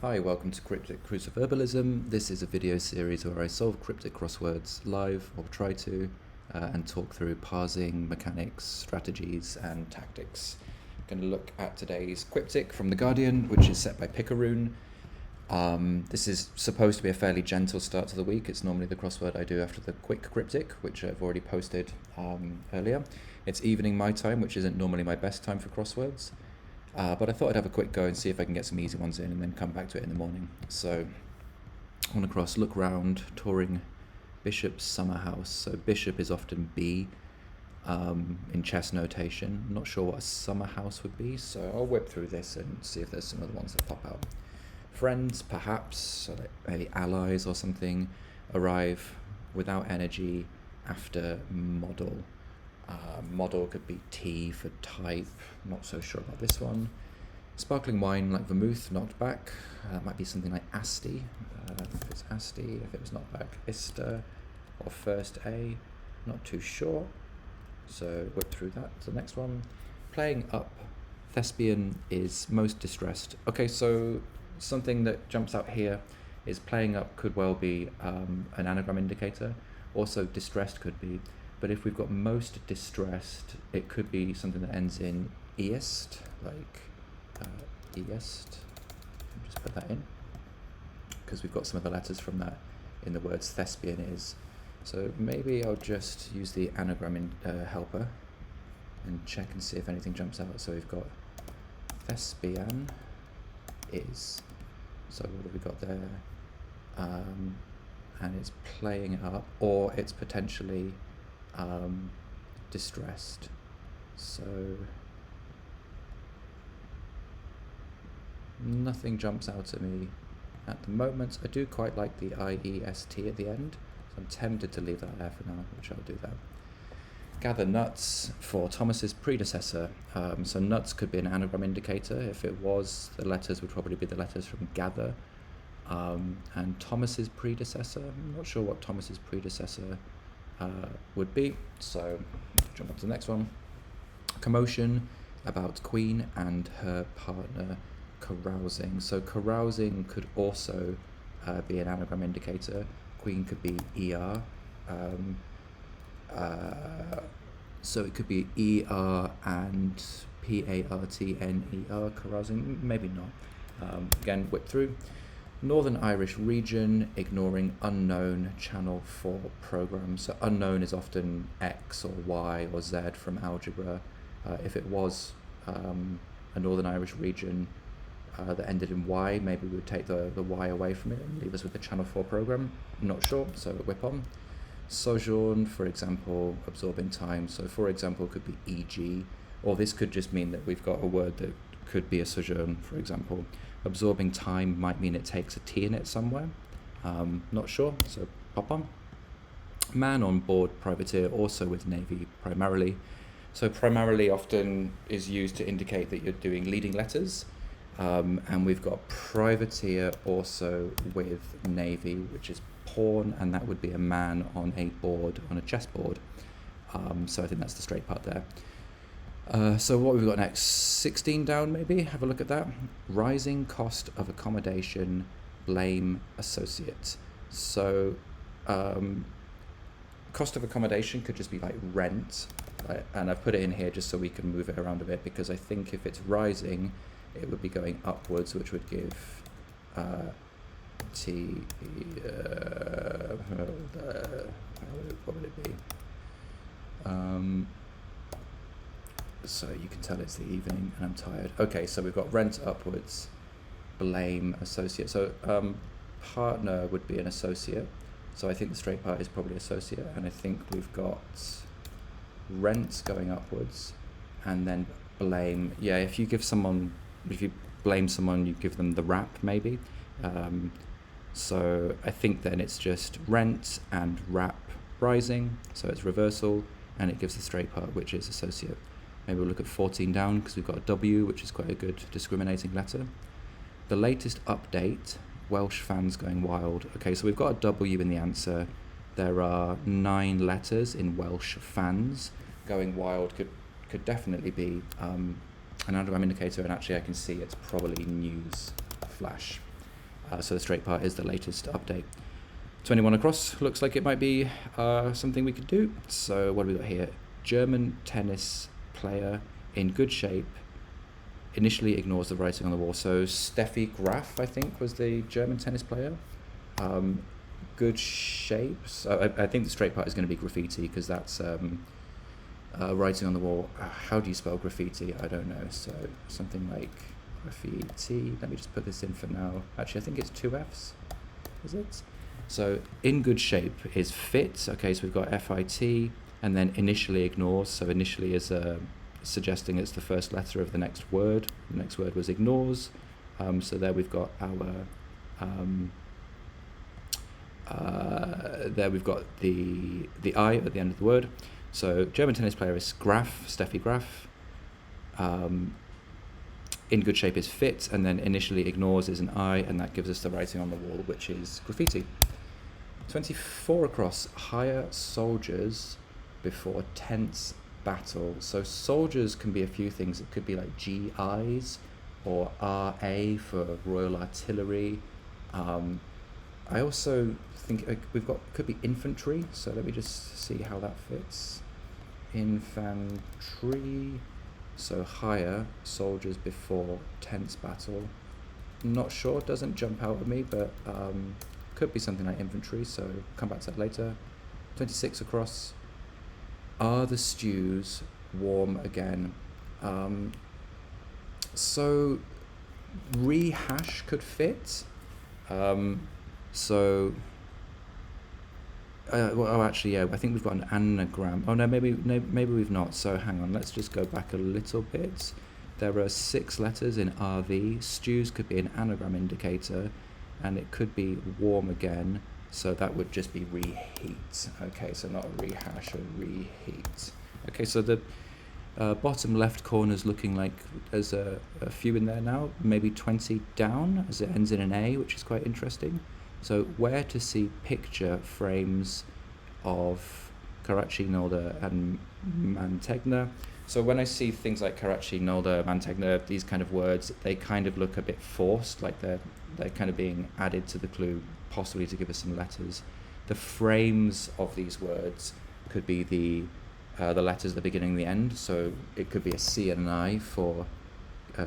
Hi, welcome to Quiptic Crossword. This is a video series where I solve cryptic crosswords live, or try to, and talk through parsing, mechanics, strategies, and tactics. I'm going to look at today's Quiptic from The Guardian, which is set by Picaroon. This is supposed to be a fairly gentle start to the week. It's normally the crossword I do after the quick cryptic, which I've already posted earlier. It's evening my time, which isn't normally my best time for crosswords. But I thought I'd have a quick go and see if I can get some easy ones in and then come back to it in the morning. So, on across, look round, touring Bishop's summer house. So Bishop is often B in chess notation. I'm not sure what a summer house would be, so I'll whip through this and see if there's some other ones that pop out. Friends, perhaps, so like maybe allies or something, arrive without energy after model. Model could be T for type, not so sure about this one. Sparkling wine like vermouth, not back. Might be something like Asti, if it's Asti, if it was not back, Ista, or first A, not too sure. So whip through that to the next one. Playing up, thespian is most distressed. Okay, so something that jumps out here is playing up could well be an anagram indicator. Also distressed could be. But if we've got most distressed, it could be something that ends in east, like east. Just put that in, because we've got some of the letters from that in the words thespian is. So maybe I'll just use the anagram helper and check and see if anything jumps out. So we've got thespian is. So what have we got there? And it's playing up, or it's potentially distressed. So nothing jumps out at me at the moment. I do quite like the IEST at the end, so I'm tempted to leave that there for now, which I'll do that. Gather nuts for Thomas's predecessor. So nuts could be an anagram indicator. If it was, the letters would probably be the letters from gather. And Thomas's predecessor, I'm not sure what Thomas's predecessor would be, so jump on to the next one. Commotion about Queen and her partner carousing. So carousing could also be an anagram indicator. Queen could be ER. So it could be ER and PARTNER, carousing, maybe not. Again, whip through. Northern Irish region, ignoring unknown channel for programs. So unknown is often X or Y or Z from algebra. If it was a Northern Irish region that ended in Y, maybe we would take the Y away from it and leave us with the channel 4 program. I'm not sure, so whip on. Sojourn, for example, absorbing time. So for example, could be EG, or this could just mean that we've got a word that could be a sojourn, for example. Absorbing time might mean it takes a T in it somewhere. Not sure, so pop on. Man on board privateer, also with Navy primarily. So primarily often is used to indicate that you're doing leading letters. And we've got privateer also with Navy, which is pawn, and that would be a man on a board, on a chessboard. So I think that's the straight part there. So what we've got next, 16 down maybe, have a look at that. Rising cost of accommodation, blame associate. So cost of accommodation could just be like rent, right? And I've put it in here just so we can move it around a bit, because I think if it's rising, it would be going upwards, which would give what would it be? So you can tell it's the evening and I'm tired. Okay, so we've got rent upwards, blame associate. So partner would be an associate. So I think the straight part is probably associate. And I think we've got rent going upwards and then blame. Yeah, if you blame someone, you give them the rap maybe. So I think then it's just rent and rap rising. So it's reversal and it gives the straight part, which is associate. Maybe we'll look at 14 down, because we've got a W, which is quite a good discriminating letter. The latest update, Welsh fans going wild. Okay, so we've got a W in the answer. There are 9 letters in Welsh fans. Going wild could definitely be an anagram indicator, and actually I can see it's probably news flash. So the straight part is the latest update. 21 across looks like it might be something we could do. So what have we got here? German tennis player in good shape initially ignores the writing on the wall. So Steffi Graf, I think, was the German tennis player. Good shape. So I think the straight part is going to be graffiti, because that's writing on the wall. How do you spell graffiti? I don't know. So something like graffiti. Let me just put this in for now. Actually, I think it's 2 Fs. Is it? So in good shape is fit. Okay, so we've got FIT, and then initially ignores. So initially is suggesting it's the first letter of the next word. The next word was ignores. So there we've got our there we've got the I at the end of the word. So German tennis player is Graf, Steffi Graf. In good shape is fit, and then initially ignores is an I, and that gives us the writing on the wall, which is graffiti. 24 across, hire soldiers before tense battle. So soldiers can be a few things. It could be like GIs or RA for Royal Artillery. I also think could be infantry. So let me just see how that fits. Infantry. So hire soldiers before tense battle. Not sure, doesn't jump out at me, but could be something like infantry, so come back to that later. 26 across. Are the stews warm again? So rehash could fit. Well, actually, yeah, I think we've got an anagram. Oh no, maybe we've not. So hang on, let's just go back a little bit. There are 6 letters in RV. Stews could be an anagram indicator, and it could be warm again. So that would just be reheat. Okay, so not a rehash, a reheat. Okay, so the bottom left corner is looking like there's a few in there now, maybe 20 down, as it ends in an A, which is quite interesting. So where to see picture frames of Karachi, Nolde, and Mantegna. So when I see things like Karachi, Nolde, Mantegna, these kind of words, they kind of look a bit forced, like they're kind of being added to the clue, possibly to give us some letters. The frames of these words could be the letters at the beginning and the end. So it could be a C and an I for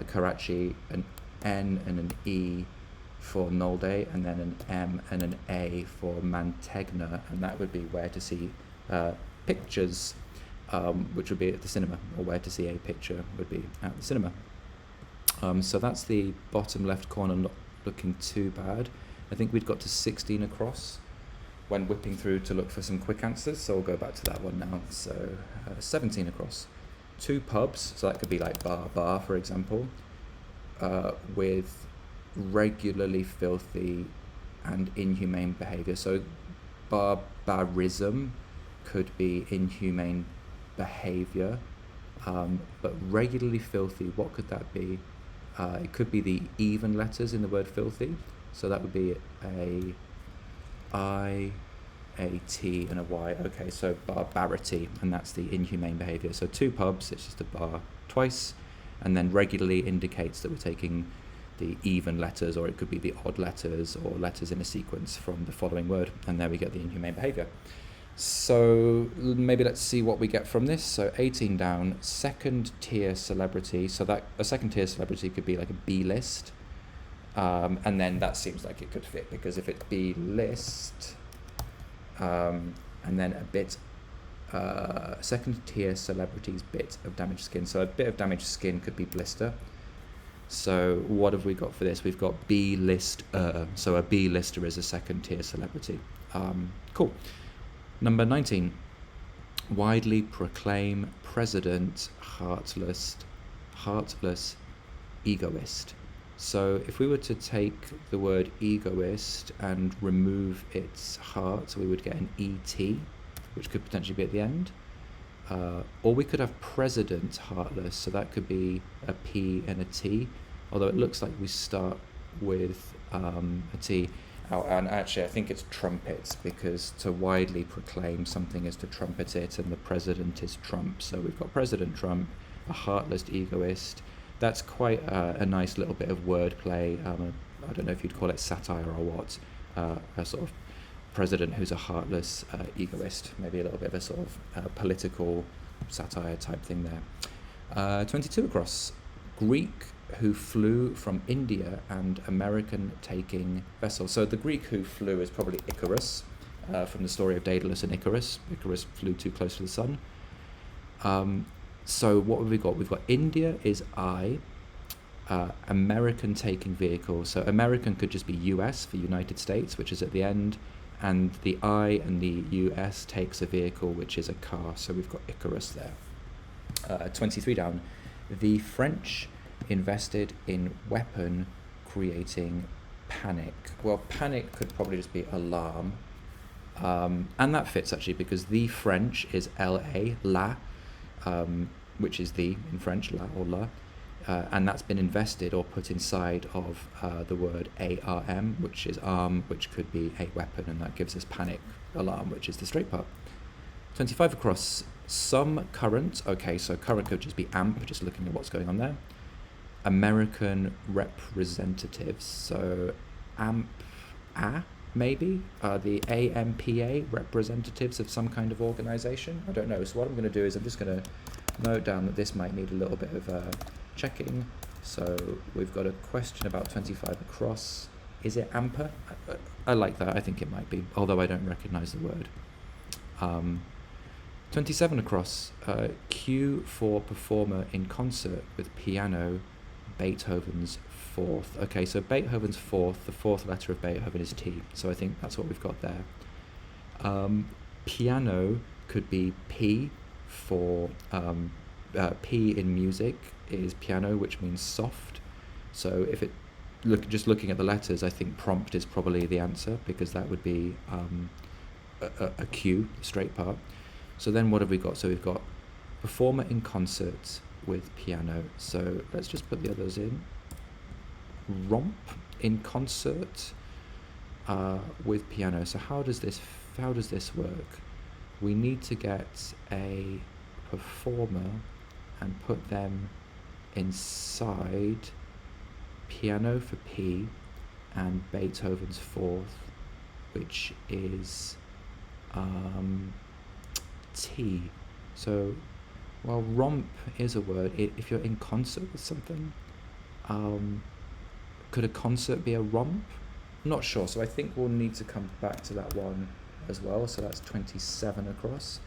Karachi, an N and an E for Nolde, and then an M and an A for Mantegna, and that would be where to see pictures, which would be at the cinema, or where to see a picture would be at the cinema. So that's the bottom left corner, not looking too bad. I think we'd got to 16 across when whipping through to look for some quick answers, so we'll go back to that one now. So 17 across. 2 pubs, so that could be like bar, for example, with regularly filthy and inhumane behaviour. So barbarism could be inhumane behaviour, but regularly filthy, what could that be? It could be the even letters in the word filthy, so that would be a I, a T and a Y. Okay, so barbarity, and that's the inhumane behaviour. So 2 pubs, it's just a bar twice, and then regularly indicates that we're taking the even letters, or it could be the odd letters or letters in a sequence from the following word, and there we get the inhumane behaviour. So maybe let's see what we get from this. So 18 down, second tier celebrity. So that a second tier celebrity could be like a B list, and then that seems like it could fit, because if it's B list, and then a bit, second tier celebrities bit of damaged skin. So a bit of damaged skin could be blister. So what have we got for this? We've got B-lister. So a B-lister is a second tier celebrity. Cool. Number 19. Widely proclaim president heartless egoist. So if we were to take the word egoist and remove its heart, we would get an ET, which could potentially be at the end. Or we could have president heartless, so that could be a P and a T, although it looks like we start with a T. Oh, and actually I think it's trumpets, because to widely proclaim something is to trumpet it, and the president is Trump. So we've got President Trump, a heartless egoist. That's quite a nice little bit of wordplay. I don't know if you'd call it satire or what, a sort of president who's a heartless egoist, maybe a little bit of a sort of political satire type thing there. 22 across, Greek who flew from India and American taking vessel. So the Greek who flew is probably Icarus, from the story of Daedalus and Icarus. Icarus flew too close to the sun. So what have we got? We've got India is I, American taking vehicle. So American could just be US for United States, which is at the end, and the I and the US takes a vehicle, which is a car. So we've got Icarus there. 23 down. The French invested in weapon creating panic. Well, panic could probably just be alarm. And that fits actually, because the French is L-A, la, which is the in French, la or la. And that's been invested or put inside of the word ARM, which is arm, which could be a weapon, and that gives us panic, alarm, which is the straight part. 25 across, some current. Okay, so current could just be amp, just looking at what's going on there. American representatives, so AMP-A, maybe? The AMPA, representatives of some kind of organisation? I don't know. So what I'm going to do is I'm just going to note down that this might need a little bit of checking. So we've got a question about 25 across. Is it AMPA? I like that. I think it might be, although I don't recognise the word. 27 across. Q for performer in concert with piano, Beethoven's fourth. Okay, so Beethoven's fourth, the fourth letter of Beethoven is T. So I think that's what we've got there. Piano could be P for P in music is piano, which means soft. So if it just looking at the letters, I think prompt is probably the answer, because that would be a Q, straight part. So then what have we got? So we've got performer in concert with piano. So let's just put the others in. Romp in concert with piano. So how does this work? We need to get a performer and put them inside piano for P and Beethoven's fourth, which is T. So while romp is a word, if you're in concert with something, could a concert be a romp? I'm not sure, so I think we'll need to come back to that one as well. So that's 27 across.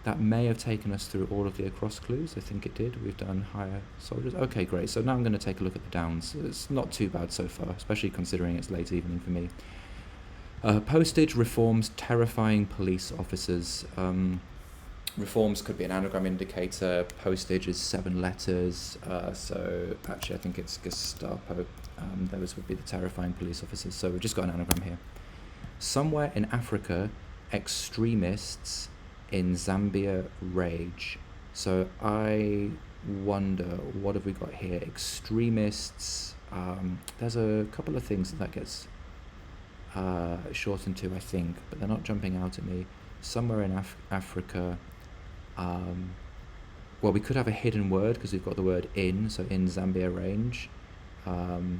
That may have taken us through all of the across clues. I think it did. We've done higher soldiers. Okay, great. So now I'm going to take a look at the downs. It's not too bad so far, especially considering it's late evening for me. Postage reforms terrifying police officers. Reforms could be an anagram indicator. Postage is 7 letters. So actually I think it's Gestapo. Those would be the terrifying police officers. So we've just got an anagram here. Somewhere in Africa, extremists in Zambia rage. So I wonder, what have we got here? Extremists. There's a couple of things that gets shortened to, I think, but they're not jumping out at me. Somewhere in Africa. Well, we could have a hidden word because we've got the word in, so in Zambia range. But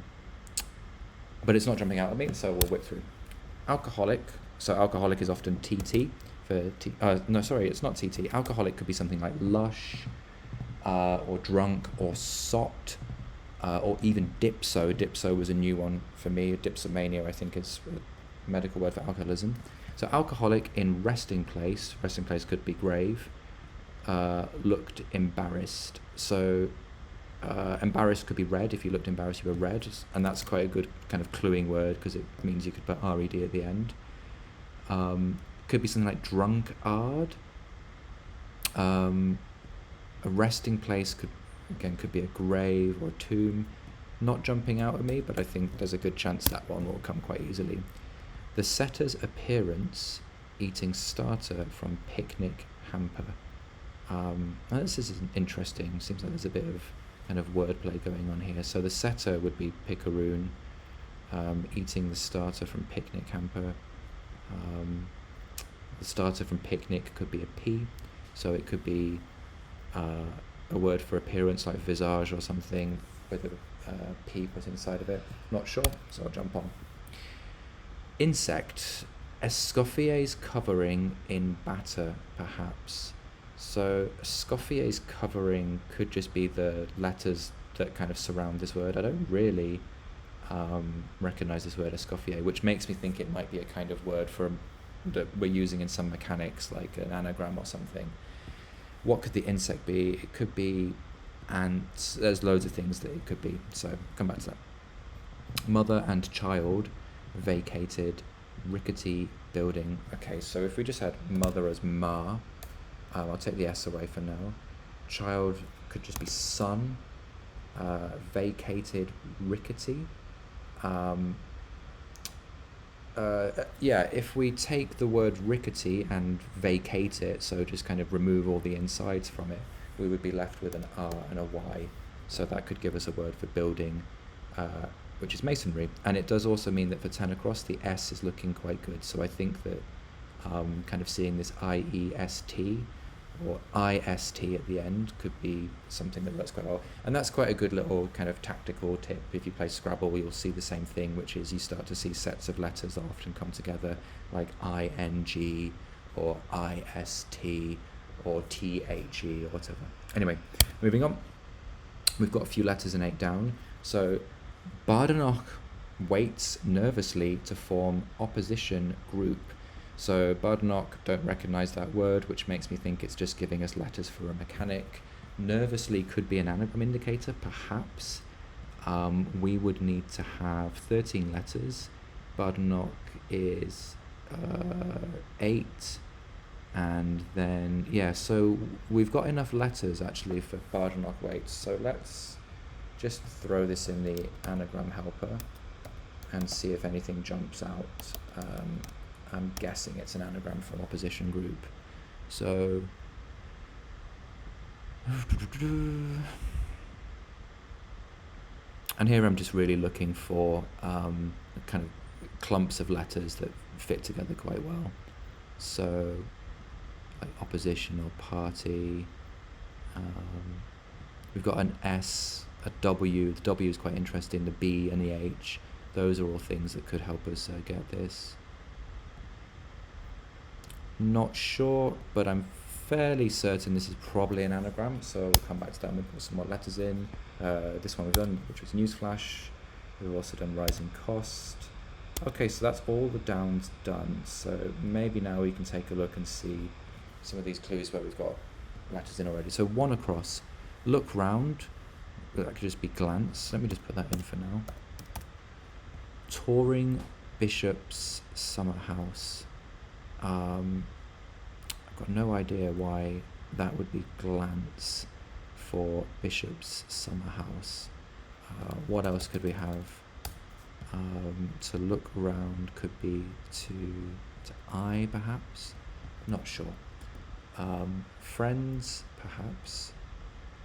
it's not jumping out at me, so we'll whip through. Alcoholic. So alcoholic is often TT. No, sorry, it's not TT. Alcoholic could be something like lush, or drunk, or sot, or even dipso. Dipso was a new one for me. Dipsomania, I think, is a medical word for alcoholism. So alcoholic in resting place. Resting place could be grave. Looked embarrassed. So embarrassed could be red. If you looked embarrassed, you were red, and that's quite a good kind of cluing word because it means you could put red at the end. Could be something like drunkard. A resting place could be a grave or a tomb. Not jumping out at me, but I think there's a good chance that one will come quite easily. The setter's appearance eating starter from picnic hamper. Now this is interesting. Seems like there's a bit of kind of wordplay going on here. So the setter would be Picaroon, eating the starter from picnic hamper. The starter from picnic could be a P, so it could be a word for appearance like visage or something with P put inside of it. Not sure, so I'll jump on. Insect. Escoffier's covering in batter, perhaps. So Escoffier's covering could just be the letters that kind of surround this word. I don't really recognize this word Escoffier, which makes me think it might be a kind of word that we're using in some mechanics, like an anagram or something. What could the insect be? It could be ants. There's loads of things that it could be, so come back to that. Mother and child vacated rickety building. Okay, so if we just had mother as ma, I'll take the S away for now. Child could just be son. Vacated rickety. Yeah, if we take the word rickety and vacate it, so just kind of remove all the insides from it, we would be left with an R and a Y. So that could give us a word for building, which is masonry. And it does also mean that for 10 across, the S is looking quite good. So I think that kind of seeing this I-E-S-T or I-S-T at the end could be something that works quite well. And that's quite a good little kind of tactical tip. If you play Scrabble, you'll see the same thing, which is you start to see sets of letters that often come together, like I-N-G or I-S-T or T-H-E or whatever. Anyway, moving on. We've got a few letters in 8 down. So Badenoch waits nervously to form opposition group. So Badenoch, don't recognize that word, which makes me think it's just giving us letters for a mechanic. Nervously could be an anagram indicator, perhaps. We would need to have 13 letters. Badenoch is 8. And then, yeah, so we've got enough letters actually for Badenoch waits. So let's just throw this in the anagram helper and see if anything jumps out. I'm guessing it's an anagram for opposition group. So, and here I'm just really looking for kind of clumps of letters that fit together quite well. So, like opposition or party. We've got an S, a W. The W is quite interesting. The B and the H. Those are all things that could help us get this. Not sure, but I'm fairly certain this is probably an anagram, so we'll come back to that and we'll put some more letters in. This one we've done, which was Newsflash. We've also done Rising Cost. Okay, so that's all the downs done, so maybe now we can take a look and see some of these clues where we've got letters in already. So 1 across, look round, that could just be glance. Let me just put that in for now. Touring Bishop's Summer House. I've got no idea why that would be glance for Bishop's Summer House. What else could we have? To look around could be to eye, perhaps. Not sure. Friends, perhaps.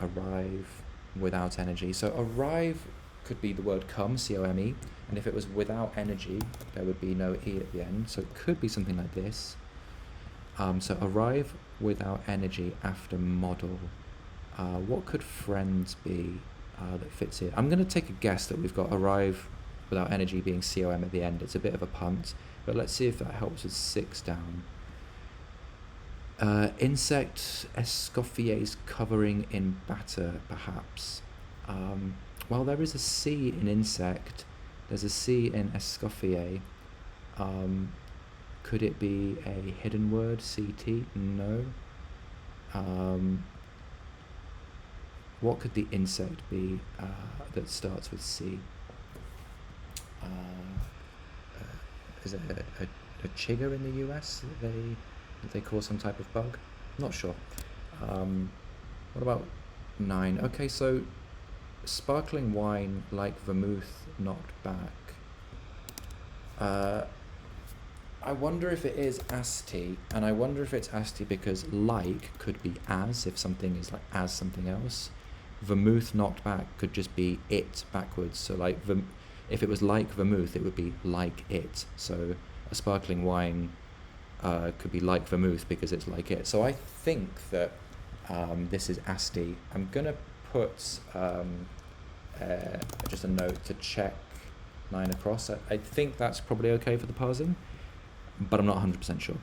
Arrive without energy. So arrive could be the word come, C-O-M-E, and if it was without energy, there would be no E at the end, so it could be something like this. So arrive without energy after model. What could friends be that fits here? I'm going to take a guess that we've got arrive without energy being C-O-M at the end. It's a bit of a punt, but let's see if that helps with 6 down. Insect, Escoffier's covering in batter, perhaps. Well, there is a C in insect. There's a C in Escoffier. Could it be a hidden word, CT? No. What could the insect be that starts with C? Is it a chigger in the US that they call some type of bug? Not sure. What about 9? Okay, so sparkling wine like vermouth knocked back. I wonder if it is asti, and I wonder if it's asti because like could be as, if something is like as something else. Vermouth knocked back could just be it backwards, so like if it was like vermouth, it would be like it. So a sparkling wine could be like vermouth because it's like it. So I think that this is asti. I'm gonna put just a note to check 9 across. I think that's probably okay for the parsing, but I'm not 100% sure.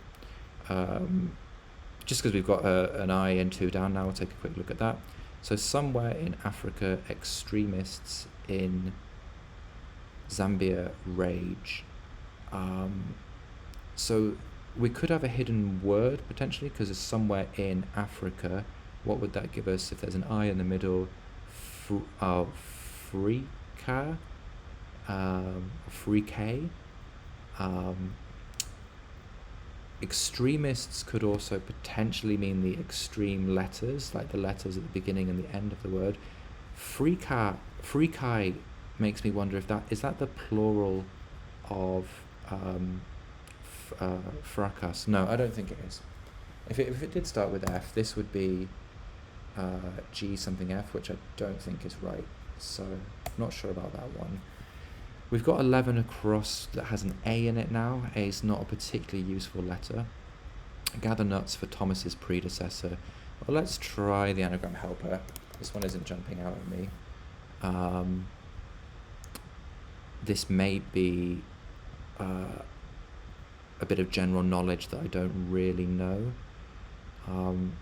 Just because we've got an I and 2 down now, we'll take a quick look at that. So somewhere in Africa, extremists in Zambia rage. So we could have a hidden word potentially, because it's somewhere in Africa. What would that give us if there's an I in the middle? Frika, Frike. Extremists could also potentially mean the extreme letters, like the letters at the beginning and the end of the word. Frikai makes me wonder if that is the plural of fracas. No, I don't think it is. If it did start with F, this would be G something F, which I don't think is right. So not sure about that one. We've got 11 across that has an A in it now. A is not a particularly useful letter. Gather nuts for Thomas's predecessor. Well, let's try the anagram helper. This one isn't jumping out at me. This may be a bit of general knowledge that I don't really know. I'm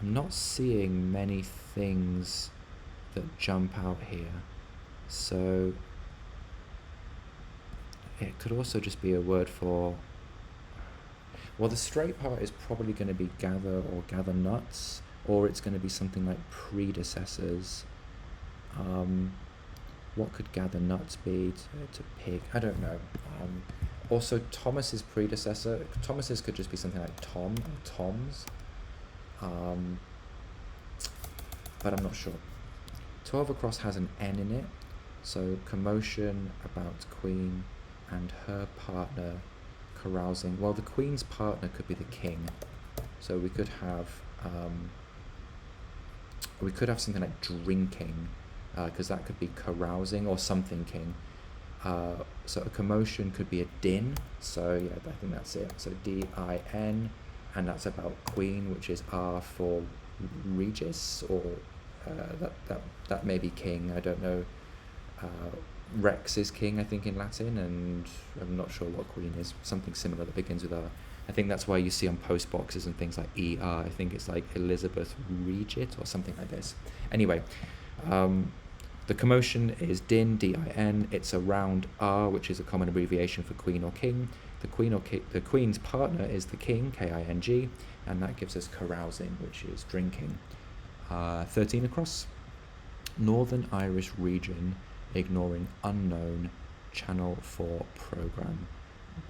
not seeing many things that jump out here. So it could also just be a word for, well, the straight part is probably going to be gather or gather nuts, or it's going to be something like predecessors. What could gather nuts be to pig? I don't know. Also, Thomas's predecessor, Thomas's could just be something like Tom or Tom's, but I'm not sure. 12 across has an N in it, so commotion about Queen and her partner carousing. Well, the Queen's partner could be the king, so we could have something like drinking, because that could be carousing or something king. So a commotion could be a din, so yeah, I think that's it. So D-I-N, and that's about Queen, which is R for Regis, or that may be king, I don't know. Rex is king, I think, in Latin, and I'm not sure what Queen is. Something similar that begins with R. I think that's why you see on post boxes and things like ER. I think it's like Elizabeth Regit or something like this. Anyway, the commotion is din, D-I-N. It's a round R, which is a common abbreviation for Queen or King. The Queen's partner is the King, K-I-N-G, and that gives us carousing, which is drinking. 13 across. Northern Irish region ignoring unknown channel 4 program.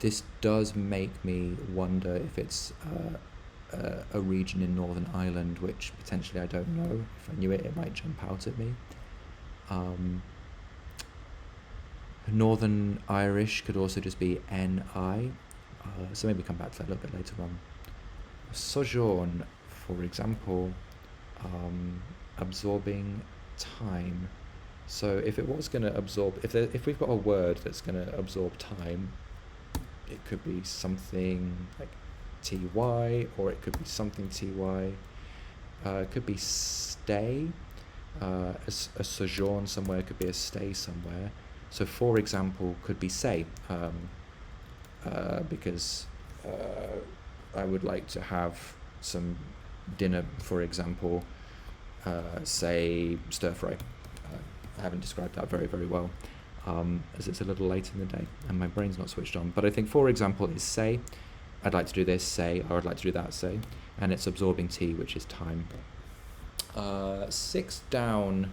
This does make me wonder if it's a region in Northern Ireland, which potentially I don't know. If I knew it, it might jump out at me. Northern Irish could also just be N-I, so maybe come back to that a little bit later on. Sojourn, for example, absorbing time. So if it was going to absorb, if we've got a word that's going to absorb time, it could be something like ty, or it could be something ty. It could be stay. A sojourn somewhere could be a stay somewhere. So for example could be say, because I would like to have some dinner, for example, say stir fry. I haven't described that very, very well, as it's a little late in the day and my brain's not switched on. But I think, for example, is say. I'd like to do this, say, or I'd like to do that, say. And it's absorbing T, which is time. 6 down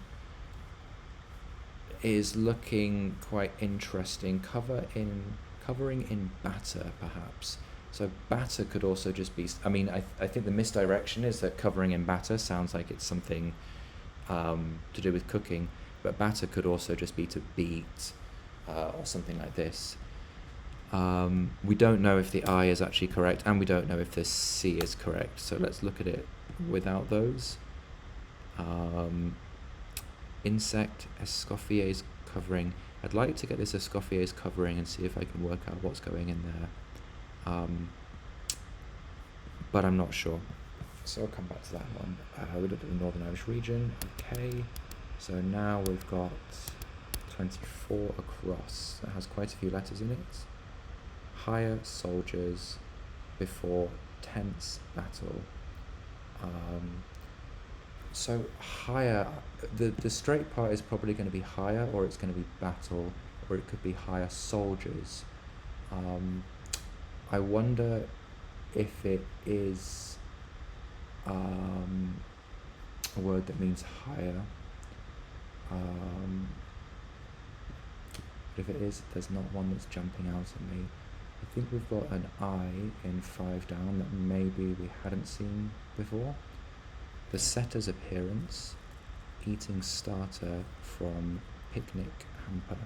is looking quite interesting. Covering in batter, perhaps. So batter could also just be, I mean, I think the misdirection is that covering in batter sounds like it's something to do with cooking, but batter could also just be to beat, or something like this. We don't know if the I is actually correct, and we don't know if the C is correct, so let's look at it without those. Insect, Escoffier's covering. I'd like to get this Escoffier's covering and see if I can work out what's going in there, but I'm not sure, so I'll come back to that one. We looked at the Northern Irish region, okay. So now we've got 24 across. That has quite a few letters in it. Hire soldiers before tense battle. So hire, the straight part is probably going to be hire, or it's going to be battle, or it could be hire soldiers. I wonder if it is a word that means hire. If it is, there's not one that's jumping out at me. I think we've got an I in 5 down that maybe we hadn't seen before. The setter's appearance, eating starter from picnic hamper.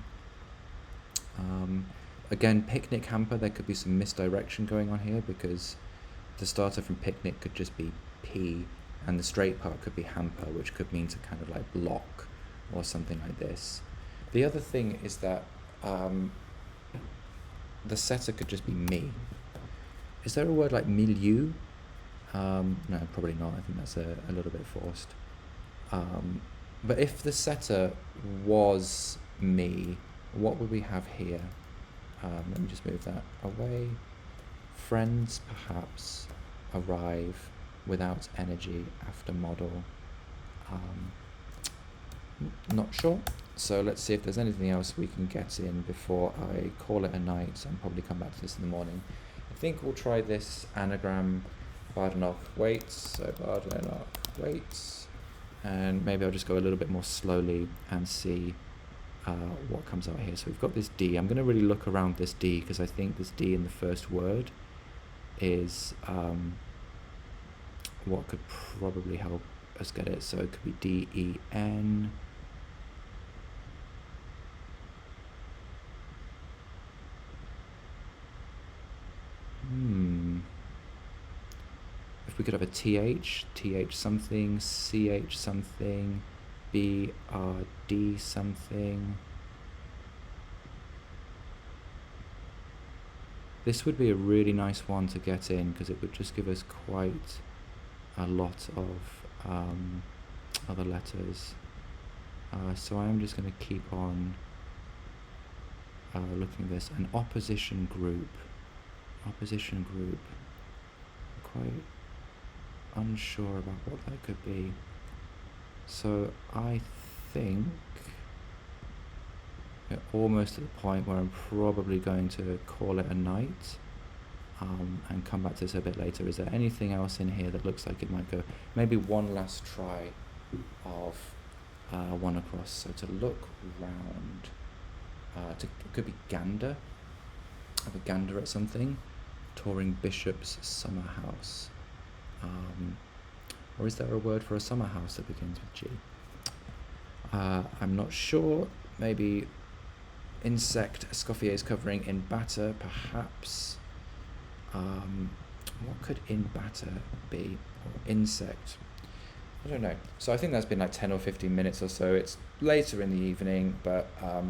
Again, picnic hamper, there could be some misdirection going on here, because the starter from picnic could just be P, and the straight part could be hamper, which could mean to kind of like block or something like this. The other thing is that the setter could just be me. Is there a word like milieu? No, probably not. I think that's a little bit forced. But if the setter was me, what would we have here? Let me just move that away. Friends perhaps arrive without energy after model. Not sure. So let's see if there's anything else we can get in before I call it a night and probably come back to this in the morning. I think we'll try this anagram, Badenoch waits, so Badenoch waits, and maybe I'll just go a little bit more slowly and see what comes out here. So we've got this D. I'm going to really look around this D, because I think this D in the first word is what could probably help us get it. So it could be D-E-N. If we could have a TH something, CH something, BRD something. This would be a really nice one to get in, because it would just give us quite a lot of other letters. So I am just going to keep on looking at this. An opposition group. Opposition group. I'm quite unsure about what that could be. So I think we're almost at the point where I'm probably going to call it a night and come back to this a bit later. Is there anything else in here that looks like it might go? Maybe one last try of one across. So to look round, it could be gander. Have a gander at something. Touring Bishop's summer house. Or is there a word for a summer house that begins with G? I'm not sure. Maybe insect, Escoffier's covering in batter, perhaps. What could in batter be? Or insect? I don't know. So I think that's been like 10 or 15 minutes or so. It's later in the evening, but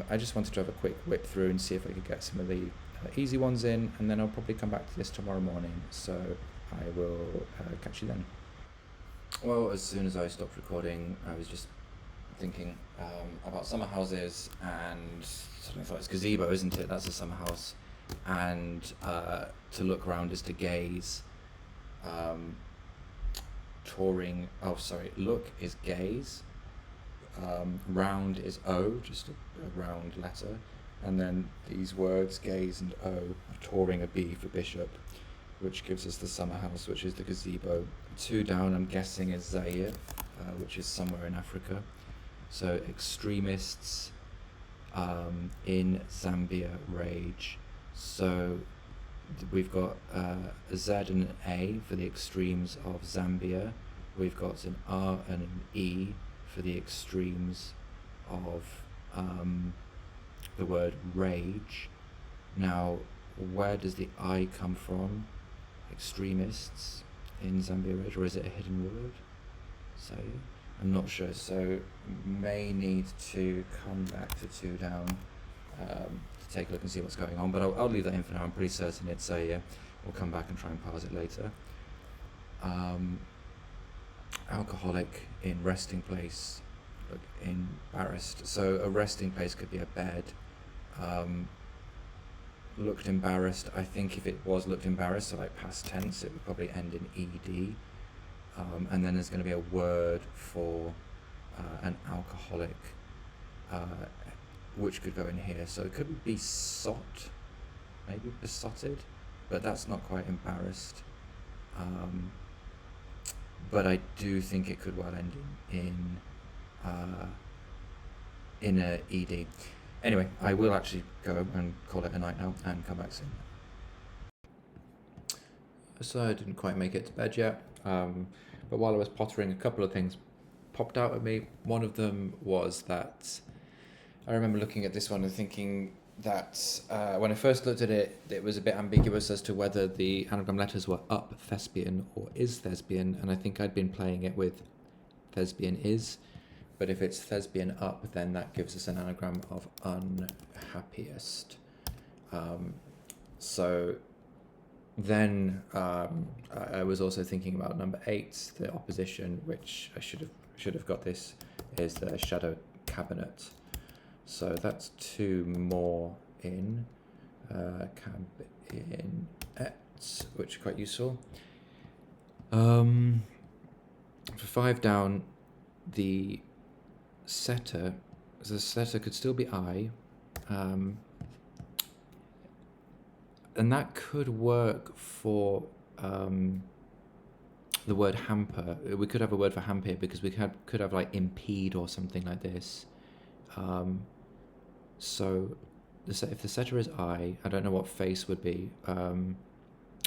I just wanted to have a quick whip through and see if I could get some of the easy ones in, and then I'll probably come back to this tomorrow morning. So I will catch you then. Well, as soon as I stopped recording, I was just thinking about summer houses, and suddenly thought it's gazebo, isn't it? That's a summer house. And to look around is to gaze. Touring, look is gaze. Round is O, just a round letter. And then these words, gaze and O, touring a B for bishop, which gives us the summer house, which is the gazebo. 2 down, I'm guessing, is Zaire, which is somewhere in Africa. So extremists in Zambia rage. So we've got a Z and an A for the extremes of Zambia. We've got an R and an E for the extremes of the word rage. Now, where does the I come from? Extremists in Zambia rage, or is it a hidden word? So I'm not sure. So may need to come back to 2 down to take a look and see what's going on. But I'll leave that in for now. I'm pretty certain it's a. We'll come back and try and parse it later. Alcoholic in resting place. look embarrassed. So a resting place could be a bed. Looked embarrassed. I think if it was looked embarrassed, so like past tense, it would probably end in ed. And then there's going to be a word for an alcoholic, which could go in here. So it could be besot, maybe besotted, but that's not quite embarrassed. But I do think it could well end in a ed. Anyway, I will actually go and call it a night now and come back soon. So I didn't quite make it to bed yet, but while I was pottering, a couple of things popped out at me. One of them was that I remember looking at this one and thinking that when I first looked at it, it was a bit ambiguous as to whether the anagram letters were up thespian or is thespian, and I think I'd been playing it with thespian is, but if it's thespian up, then that gives us an anagram of unhappiest. So then I was also thinking about number 8, the opposition, which I should have got this, is the shadow cabinet. So that's 2 more in cabinet, which are quite useful. For 5 down, the setter could still be I, and that could work for the word hamper. We could have a word for hamper because we could have like impede or something like this. So if the setter is I don't know what face would be.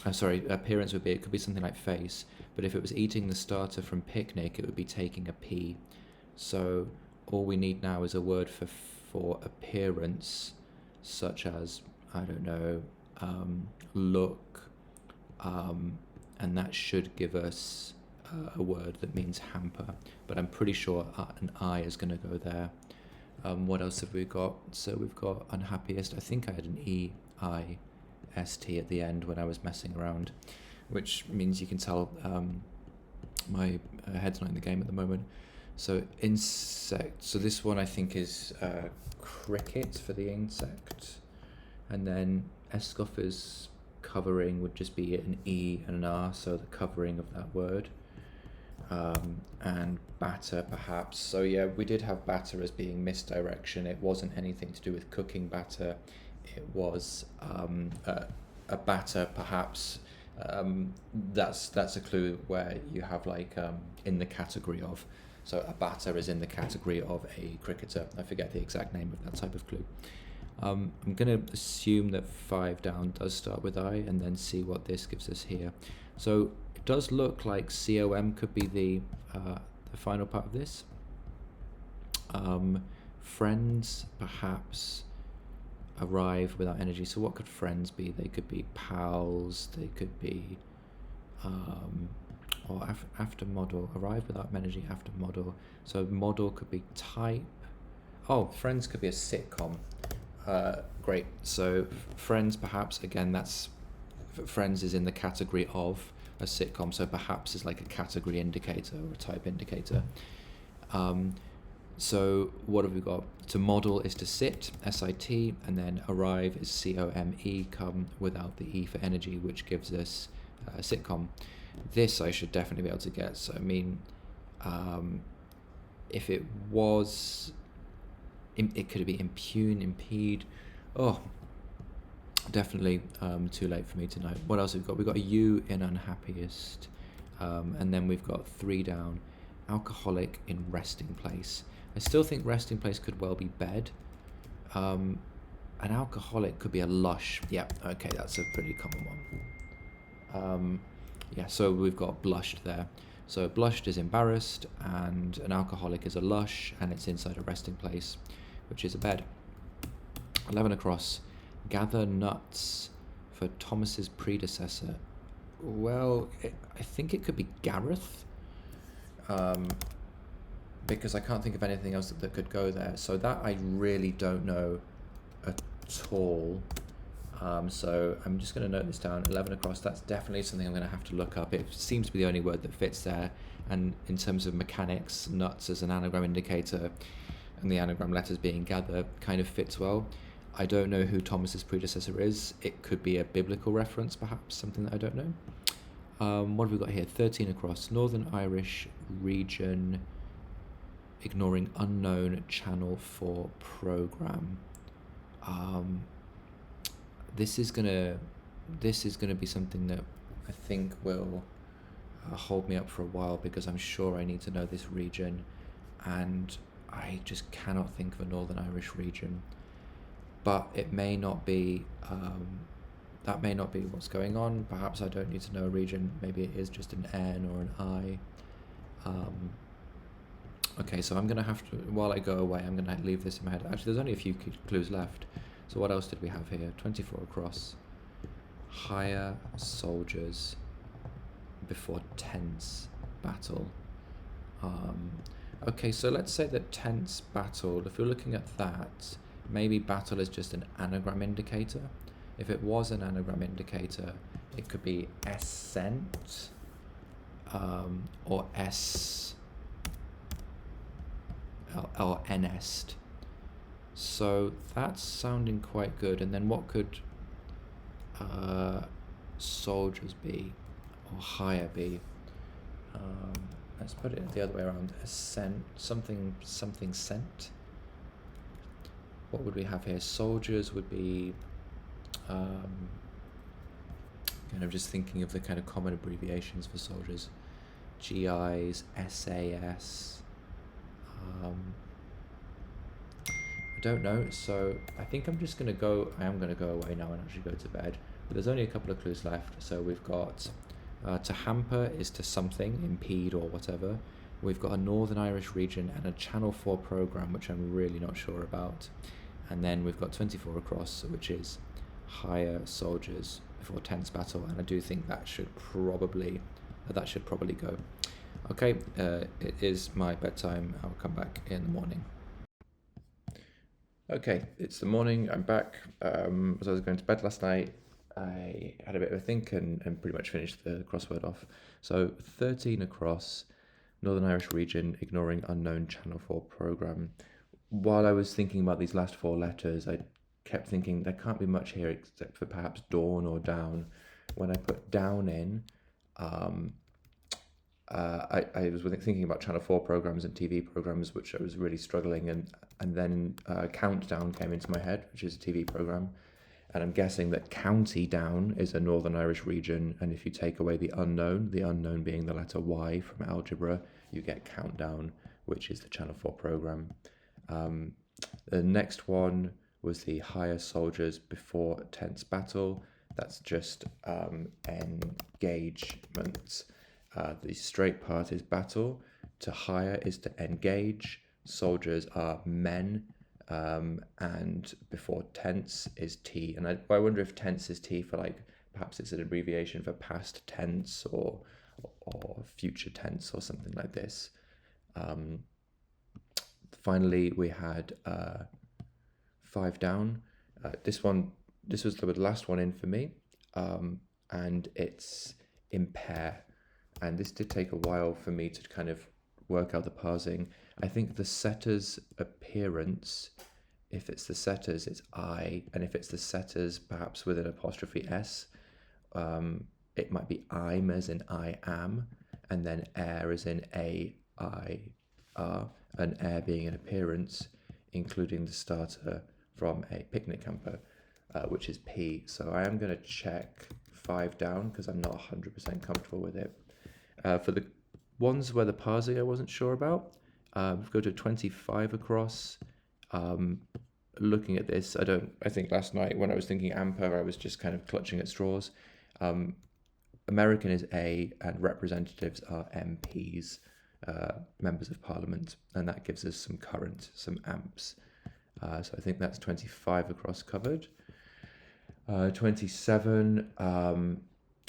Appearance would be, it could be something like face, but if it was eating the starter from picnic, it would be taking a P. So all we need now is a word for appearance, such as, I don't know, look, and that should give us a word that means hamper, but I'm pretty sure an I is going to go there. What else have we got? So we've got unhappiest. I think I had an EIST at the end when I was messing around, which means you can tell my head's not in the game at the moment. So insect. So this one I think is cricket for the insect, and then Escoffer's covering would just be an E and an R, so the covering of that word. And batter perhaps. So yeah, we did have batter as being misdirection. It wasn't anything to do with cooking batter. It was a batter perhaps. That's a clue where you have like in the category of. So a batter is in the category of a cricketer. I forget the exact name of that type of clue. I'm going to assume that 5 down does start with I and then see what this gives us here. So it does look like COM could be the final part of this. Friends perhaps arrive without energy. So what could friends be? They could be pals, they could be or after model, arrive without energy after model. So model could be type. Oh, friends could be a sitcom. Great. So friends perhaps, again, that's friends is in the category of a sitcom, so perhaps is like a category indicator or a type indicator. So what have we got? To model is to sit, S-I-T, and then arrive is C-O-M-E, come without the E for energy, which gives us a sitcom. This I should definitely be able to get. So I mean, if it was, it could be impugn, impede. Oh, definitely too late for me tonight. What else have we got? We've got a U in unhappiest, and then we've got 3 down, alcoholic in resting place. I still think resting place could well be bed. An alcoholic could be a lush. Yeah, okay, that's a pretty common one. Yeah, so we've got blushed there. So blushed is embarrassed, and an alcoholic is a lush, and it's inside a resting place, which is a bed. 11 across, gather nuts for Thomas's predecessor. Well, I think it could be Gareth, because I can't think of anything else that could go there. So that I really don't know at all. So I'm just going to note this down, 11 across. That's definitely something I'm going to have to look up. It seems to be the only word that fits there. And in terms of mechanics, nuts as an anagram indicator and the anagram letters being gather kind of fits well. I don't know who Thomas's predecessor is. It could be a biblical reference, perhaps, something that I don't know. What have we got here? 13 across. Northern Irish region, ignoring unknown channel 4 program. This is gonna be something that I think will hold me up for a while, because I'm sure I need to know this region, and I just cannot think of a Northern Irish region. But it may not be, that may not be what's going on. Perhaps I don't need to know a region. Maybe it is just an N or an I. Okay, so I'm going to have to, while I go away, I'm going to leave this in my head. Actually, there's only a few clues left. So what else did we have here? 24 across. Hire soldiers before tense battle. Okay, so let's say that tense battle, if you're looking at that, maybe battle is just an anagram indicator. If it was an anagram indicator, it could be ascent, or or enest. So that's sounding quite good. And then what could soldiers be, or hire be? Let's put it the other way around. Ascent, something sent. What would we have here? Soldiers would be, kind of just thinking of the kind of common abbreviations for soldiers. GIs, SAS. I don't know, so I think I'm going to go away now and actually go to bed. But there's only a couple of clues left. So we've got to hamper is to something, impede or whatever. We've got a Northern Irish region and a Channel 4 program, which I'm really not sure about. And then we've got 24 across, which is hire soldiers before tense battle. And I do think that should probably go. Okay, it is my bedtime. I'll come back in the morning. Okay, it's the morning. I'm back. As I was going to bed last night, I had a bit of a think and pretty much finished the crossword off. So 13 across, Northern Irish region, ignoring unknown Channel 4 program. While I was thinking about these last 4 letters, I kept thinking there can't be much here except for perhaps dawn or down. When I put down in, I was thinking about Channel 4 programs and TV programs, which I was really struggling, and then Countdown came into my head, which is a TV program, and I'm guessing that County Down is a Northern Irish region, and if you take away the unknown being the letter Y from algebra, you get Countdown, which is the Channel 4 program. The next one was the hire soldiers before tense battle. That's just engagement. The straight part is battle. To hire is to engage. Soldiers are men. And before tense is T. And I wonder if tense is T for, like, perhaps it's an abbreviation for past tense or future tense or something like this. Finally, we had 5 down. This was the last one in for me, and it's impair. And this did take a while for me to kind of work out the parsing. I think the setter's appearance, if it's the setter's, it's I, and if it's the setter's, perhaps with an apostrophe S, it might be I'm as in I am, and then air as in A-I-R, and air being an appearance, including the starter from a picnic hamper, which is P. So I am going to check 5 down because I'm not 100% comfortable with it. For the ones where the parsing I wasn't sure about, go to 25 across. Looking at this, I think last night when I was thinking AMPA, I was just kind of clutching at straws. American is A and representatives are MPs, members of parliament, and that gives us some amps. So I think that's 25 across covered. 27,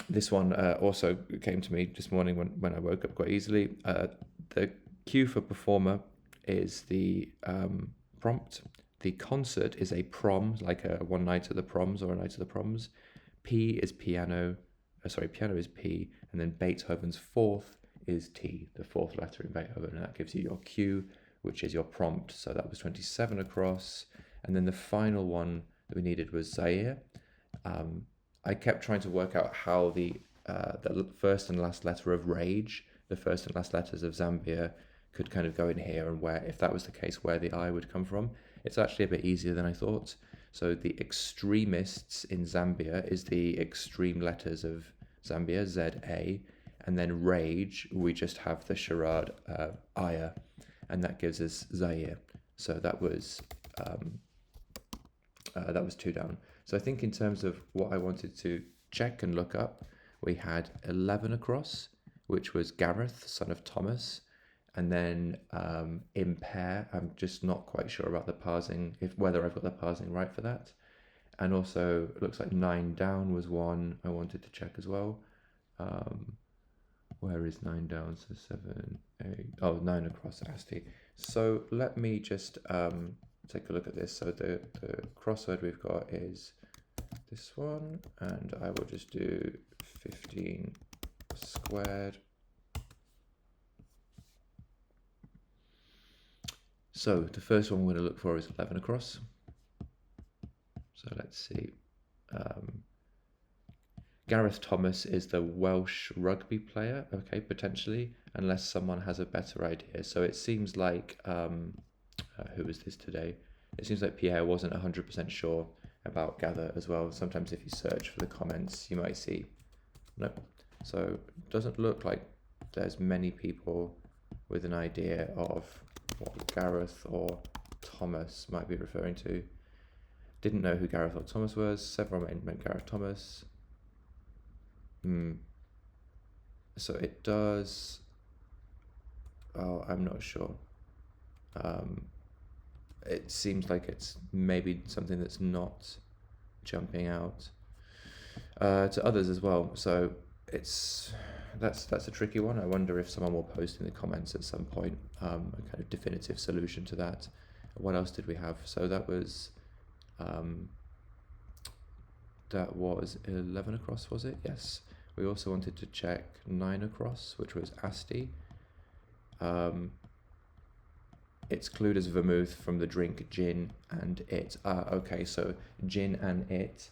this one also came to me this morning when I woke up quite easily. The Q for performer is the prompt, The concert is a prom, like a one night at the proms or a night at the proms. P is piano, piano is P, and then Beethoven's fourth is T, the fourth letter in Beethoven, and that gives you your cue, which is your prompt. So that was 27 across. And then the final one that we needed was Zaire. I kept trying to work out how the first and last letter of rage, the first and last letters of Zambia, could kind of go in here, and where, if that was the case, where the I would come from. It's actually a bit easier than I thought. So the extremists in Zambia is the extreme letters of Zambia, Z-A, and then rage, we just have the charade, Aya, and that gives us Zaire. So that was 2 down. So I think in terms of what I wanted to check and look up, we had 11 across, which was Gareth, son of Thomas. And then in pair, I'm just not quite sure about the parsing, whether I've got the parsing right for that. And also, it looks like 9 down was one I wanted to check as well. Where is 9 down? So 7, 8, 9 across Asti. So let me just take a look at this. So the crossword we've got is this one, and I will just do 15 squared. So the first one we're going to look for is 11 across. So let's see. Gareth Thomas is the Welsh rugby player, okay, potentially, unless someone has a better idea. So it seems like, who was this today? It seems like Pierre wasn't 100% sure about gather as well. Sometimes if you search for the comments, you might see, no. So it doesn't look like there's many people with an idea of what Gareth or Thomas might be referring to. Didn't know who Gareth or Thomas was. Several meant Gareth Thomas. So it does. Oh, I'm not sure. It seems like it's maybe something that's not jumping out to others as well. So that's a tricky one. I wonder if someone will post in the comments at some point a kind of definitive solution to that. What else did we have? So that was 11 across, was it? Yes. We also wanted to check 9 across, which was Asti. It's clued as vermouth from the drink gin and it. Okay, so gin and it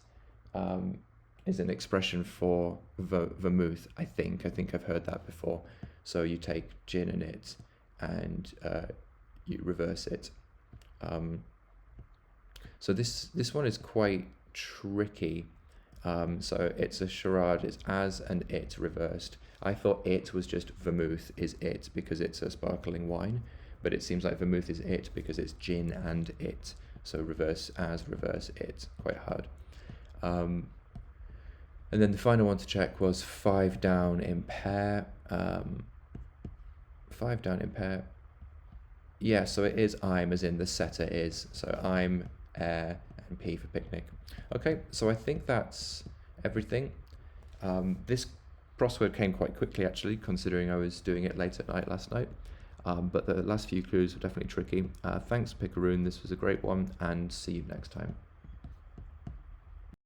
is an expression for vermouth, I think. I think I've heard that before. So you take gin and it and you reverse it. So this one is quite tricky. So it's a charade, it's as and it reversed. I thought it was just vermouth is it because it's a sparkling wine, but it seems like vermouth is it because it's gin and it. So reverse as, reverse it, quite hard. And then the final one to check was 5 down in pair. 5 down in pair. Yeah, so it is I'm, as in the setter is. So I'm, air, and P for picnic. Okay, so I think that's everything. This crossword came quite quickly, actually, considering I was doing it late at night last night. But the last few clues were definitely tricky. Thanks, Picaroon. This was a great one, and see you next time.